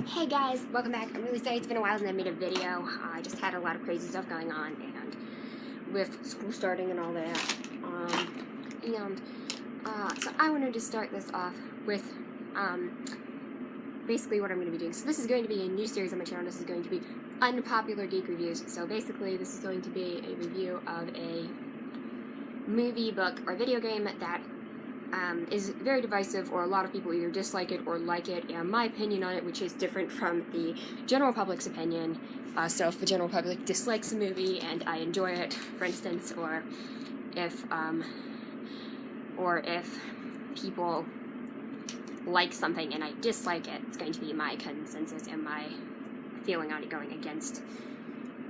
Hey guys, welcome back. I'm really sorry it's been a while since I made a video. I just had a lot of crazy stuff going on, and with school starting and all that. So I wanted to start this off with basically what I'm going to be doing. So this is going to be a new series on my channel. This is going to be Unpopular Geek Reviews. So basically this is going to be a review of a movie, book, or video game that is very divisive, or a lot of people either dislike it or like it, and my opinion on it, which is different from the general public's opinion. So if the general public dislikes a movie and I enjoy it, for instance, or if people like something and I dislike it, it's going to be my consensus and my feeling on it going against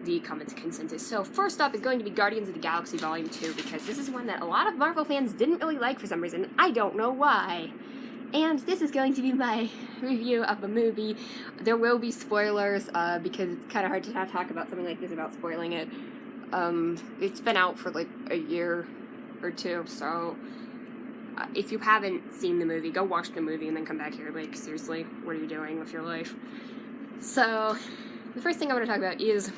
the common consensus. So first up is going to be Guardians of the Galaxy Volume 2, because this is one that a lot of Marvel fans didn't really like for some reason. I don't know why. And this is going to be my review of the movie. There will be spoilers, because it's kind of hard to talk about something like this without spoiling it. It's been out for like a year or two, so if you haven't seen the movie, go watch the movie and then come back here. Like, seriously, what are you doing with your life? So, the first thing I want to talk about is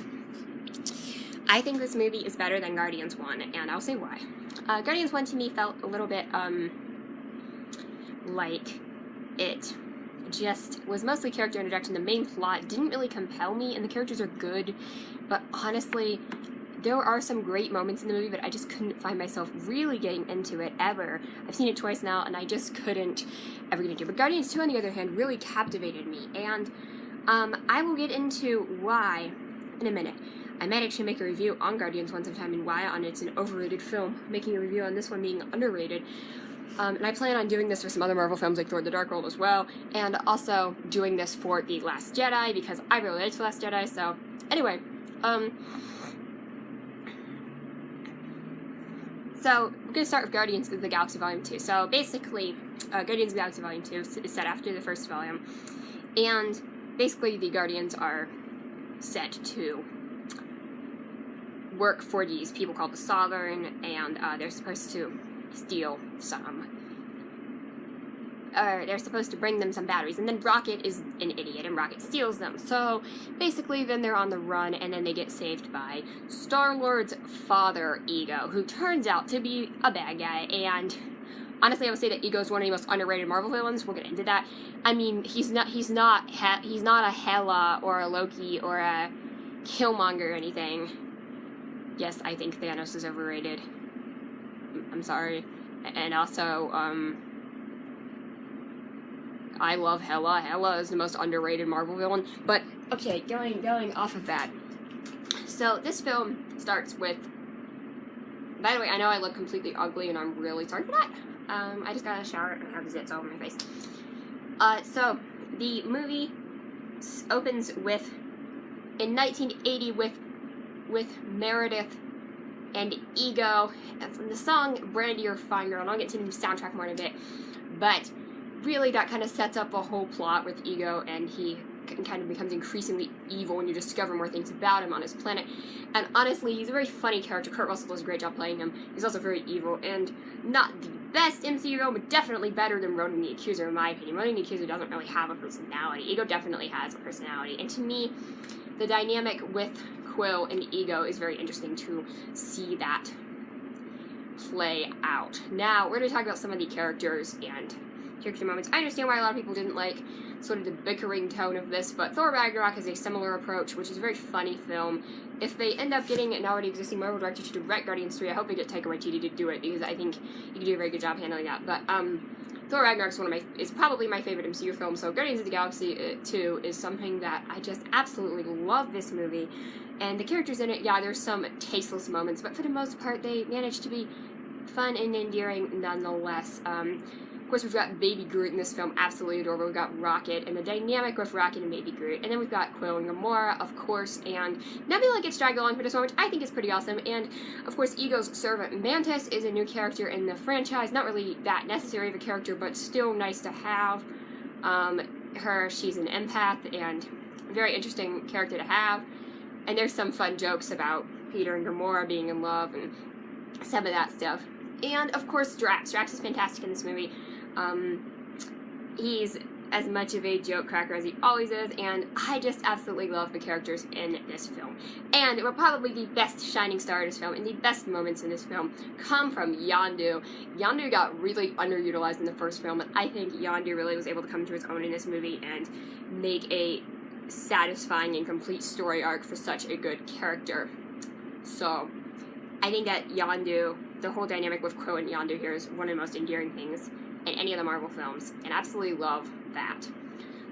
I think this movie is better than Guardians 1, and I'll say why. Guardians 1 to me felt a little bit, like it just was mostly character introduction. The main plot didn't really compel me, and the characters are good, but honestly, there are some great moments in the movie, but I just couldn't find myself really getting into it ever. I've seen it twice now, and I just couldn't ever get into it. But Guardians 2, on the other hand, really captivated me, and I will get into why in a minute. I might actually make a review on Guardians 1 sometime and why on it's an overrated film, making a review on this one being underrated. And I plan on doing this for some other Marvel films like Thor the Dark World as well, and also doing this for The Last Jedi, because I really liked The Last Jedi. So anyway, so we're going to start with Guardians of the Galaxy Volume 2. So basically, Guardians of the Galaxy Volume 2 is set after the first volume, and basically the Guardians are set to work for these people called the Sovereign, and they're supposed to steal some, they're supposed to bring them some batteries, and then Rocket is an idiot, and Rocket steals them. So basically then they're on the run, and then they get saved by Star-Lord's father, Ego, who turns out to be a bad guy. And honestly, I would say that Ego is one of the most underrated Marvel villains. We'll get into that. I mean, he's not a Hela or a Loki or a Killmonger or anything. Yes, I think Thanos is overrated. I'm sorry. And also, I love Hela. Hela is the most underrated Marvel villain. But, okay, going off of that. So, this film starts with... By the way, I know I look completely ugly, and I'm really sorry for that. I just got a shower and I have zits all over my face. So, the movie opens with... in 1980 with Meredith and Ego, and from the song Brandy You're Fine Girl, and I'll get to the soundtrack more in a bit, but really that kind of sets up a whole plot with Ego, and he kind of becomes increasingly evil when you discover more things about him on his planet. And honestly, he's a very funny character. Kurt Russell does a great job playing him. He's also very evil, and not the best MCU villain, but definitely better than Ronan the Accuser, in my opinion. Ronan the Accuser doesn't really have a personality. Ego definitely has a personality, and to me, the dynamic with Quill and Ego is very interesting to see that play out. Now, we're going to talk about some of the characters and character moments. I understand why a lot of people didn't like sort of the bickering tone of this, but Thor Ragnarok has a similar approach, which is a very funny film. If they end up getting an already existing Marvel director to direct Guardians 3, I hope they get Taika Waititi to do it, because I think he can do a very good job handling that. But Thor Ragnarok is probably my favorite MCU film, so Guardians of the Galaxy 2 is something that I just absolutely love this movie. And the characters in it, yeah, there's some tasteless moments, but for the most part, they manage to be fun and endearing nonetheless. Of course, we've got Baby Groot in this film, absolutely adorable. We've got Rocket, and the dynamic with Rocket and Baby Groot. And then we've got Quill and Gamora, of course, and Nebula gets dragged along for this one, which I think is pretty awesome. And, of course, Ego's servant Mantis is a new character in the franchise. Not really that necessary of a character, but still nice to have. She's an empath, and a very interesting character to have. And there's some fun jokes about Peter and Gamora being in love, and some of that stuff. And, of course, Drax. Drax is fantastic in this movie. He's as much of a joke cracker as he always is, and I just absolutely love the characters in this film. And probably the best shining star of this film and the best moments in this film come from Yondu. Yondu got really underutilized in the first film, and I think Yondu really was able to come to his own in this movie and make a satisfying and complete story arc for such a good character. So, I think that Yondu, the whole dynamic with Qrow and Yondu here is one of the most endearing things in any of the Marvel films, and absolutely love that.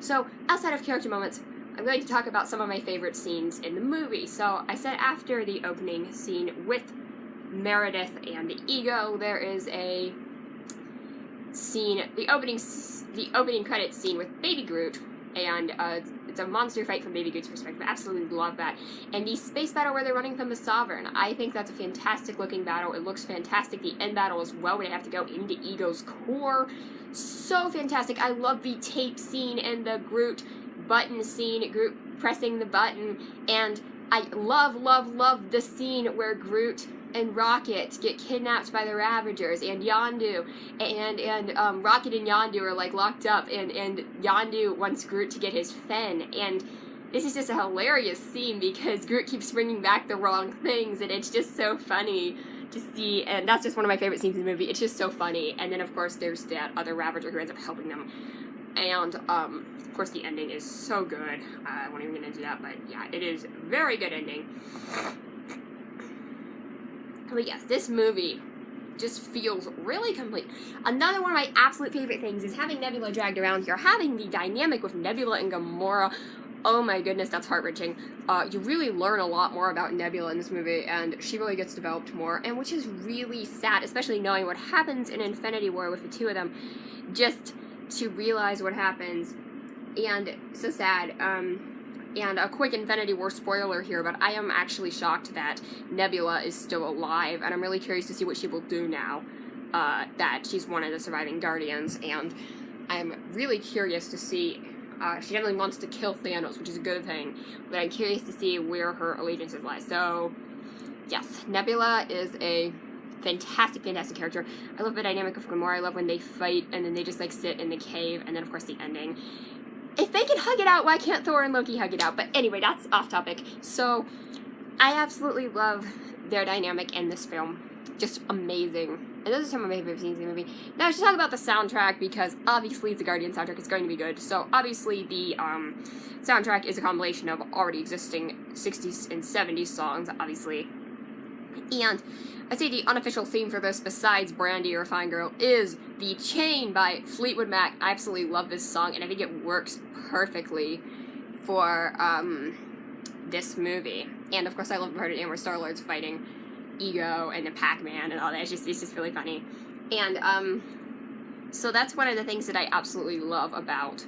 So, outside of character moments, I'm going to talk about some of my favorite scenes in the movie. So, I said after the opening scene with Meredith and Ego, there is a scene, the opening credits scene with Baby Groot, and it's a monster fight from Baby Groot's perspective. I absolutely love that. And the space battle where they're running from the Sovereign, I think that's a fantastic looking battle. It looks fantastic. The end battle as well, where they have to go into Ego's core. So fantastic. I love the tape scene and the Groot button scene, Groot pressing the button, and I love the scene where Groot and Rocket get kidnapped by the Ravagers, and Yondu, and Rocket and Yondu are like locked up, and Yondu wants Groot to get his Fen, and this is just a hilarious scene because Groot keeps bringing back the wrong things, and it's just so funny to see, and that's just one of my favorite scenes in the movie. It's just so funny. And then of course there's that other Ravager who ends up helping them, and of course the ending is so good. I won't even get into that, but yeah, it is very good ending. But yes, this movie just feels really complete. Another one of my absolute favorite things is having Nebula dragged around here, having the dynamic with Nebula and Gamora. Oh my goodness, that's heart-wrenching. You really learn a lot more about Nebula in this movie, and she really gets developed more, and which is really sad, especially knowing what happens in Infinity War with the two of them, just to realize what happens, and so sad. And a quick Infinity War spoiler here, but I am actually shocked that Nebula is still alive, and I'm really curious to see what she will do now that she's one of the surviving Guardians, and I'm really curious to see. She definitely wants to kill Thanos, which is a good thing, but I'm curious to see where her allegiances lie. So, yes, Nebula is a fantastic character. I love the dynamic of Gamora. I love when they fight, and then they just, like, sit in the cave, and then, of course, the ending. If they can hug it out, why can't Thor and Loki hug it out? But anyway, that's off topic. So, I absolutely love their dynamic in this film. Just amazing. And those are some of my favorite scenes in the movie. Now, I should talk about the soundtrack, because obviously the Guardian soundtrack is going to be good. So, obviously, the soundtrack is a combination of already existing 60s and 70s songs, obviously. And I'd say the unofficial theme for this, besides Brandy or Fine Girl, is The Chain by Fleetwood Mac. I absolutely love this song, and I think it works perfectly for this movie. And, of course, I love the part in where Star-Lord's fighting Ego and the Pac-Man and all that. It's just really funny. And so that's one of the things that I absolutely love about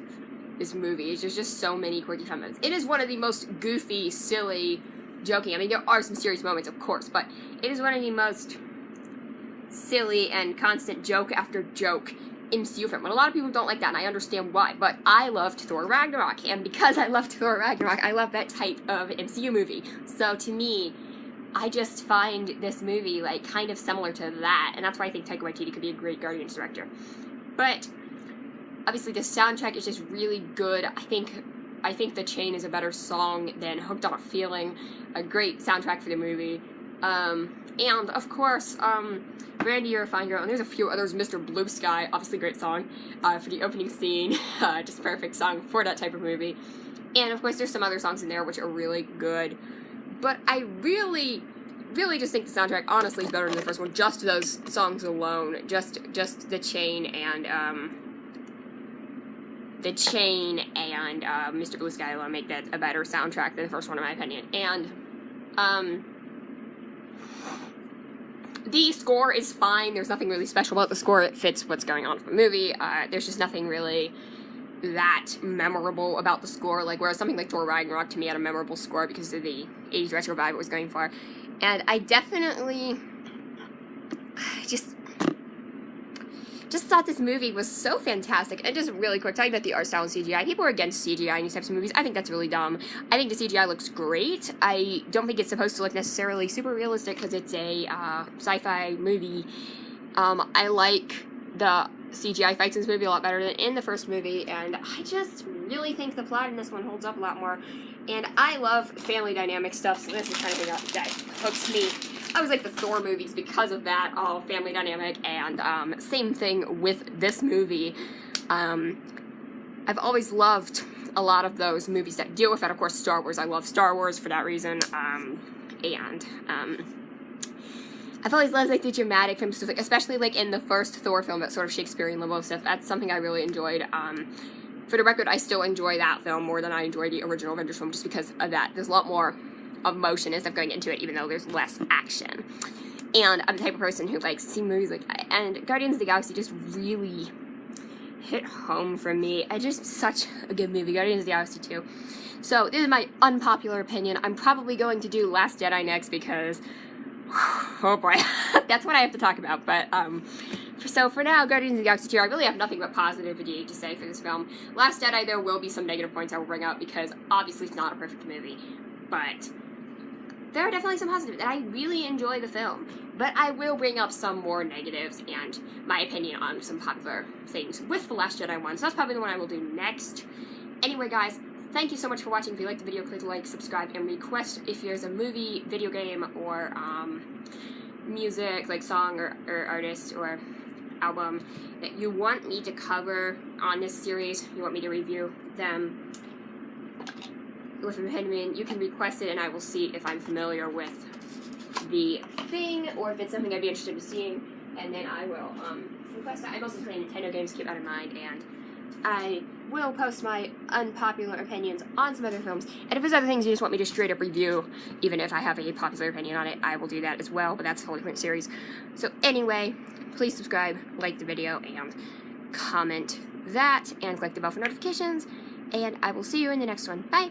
this movie, is there's just so many quirky comments. It is one of the most goofy, silly, joking, I mean, there are some serious moments, of course, but it is one of the most silly and constant joke after joke MCU film. And a lot of people don't like that, and I understand why, but I loved Thor Ragnarok, and because I loved Thor Ragnarok, I love that type of MCU movie. So to me, I just find this movie, like, kind of similar to that, and that's why I think Taika Waititi could be a great Guardians director. But obviously the soundtrack is just really good. I think The Chain is a better song than Hooked on a Feeling, a great soundtrack for the movie. And, of course, Brandy or Fine Girl, and there's a few others, Mr. Blue Sky, obviously great song for the opening scene, just perfect song for that type of movie. And, of course, there's some other songs in there which are really good. But I really just think the soundtrack, honestly, is better than the first one, just those songs alone, just The Chain and, Mr. Blue Sky alone make that a better soundtrack than the first one, in my opinion. And, the score is fine. There's nothing really special about the score. It fits what's going on in the movie. There's just nothing really that memorable about the score. Like, whereas something like Thor Ragnarok, to me, had a memorable score because of the 80s retro vibe it was going for. And I definitely just thought this movie was so fantastic. And just really quick, talking about the art style and CGI. People are against CGI in these types of movies. I think that's really dumb. I think the CGI looks great. I don't think it's supposed to look necessarily super realistic because it's a sci-fi movie. I like the CGI fights in this movie a lot better than in the first movie, and I just really think the plot in this one holds up a lot more. And I love family dynamic stuff, so this is kind of thing that hooks me. I always like the Thor movies because of that, all family dynamic, and same thing with this movie. I've always loved a lot of those movies that deal with that. Of course, Star Wars. I love Star Wars for that reason, I've always loved, like, the dramatic film stuff, like, especially, like, in the first Thor film, that sort of Shakespearean level of stuff. That's something I really enjoyed. For the record, I still enjoy that film more than I enjoy the original Avengers film, just because of that. There's a lot more emotion and stuff going into it, even though there's less action. And I'm the type of person who likes to see movies like, and Guardians of the Galaxy just really hit home for me. It's just such a good movie, Guardians of the Galaxy 2. So, this is my unpopular opinion. I'm probably going to do Last Jedi next because, oh boy, that's what I have to talk about. But, so for now, Guardians of the Galaxy 2, I really have nothing but positivity to say for this film. Last Jedi, there will be some negative points I will bring up because obviously it's not a perfect movie. But there are definitely some positives, and I really enjoy the film. But I will bring up some more negatives and my opinion on some popular things with the Last Jedi one. So that's probably the one I will do next. Anyway, guys, thank you so much for watching. If you liked the video, click like, subscribe, and request if there's a movie, video game, or music, like song or artist or album that you want me to cover on this series, you want me to review them with an opinion, you can request it and I will see if I'm familiar with the thing or if it's something I'd be interested in seeing, and then I will request that. I mostly play Nintendo games, keep that in mind, and I will post my unpopular opinions on some other films. And if there's other things you just want me to straight up review, even if I have a popular opinion on it, I will do that as well, but that's a whole different series. So anyway, please subscribe, like the video, and comment that, and click the bell for notifications, and I will see you in the next one. Bye!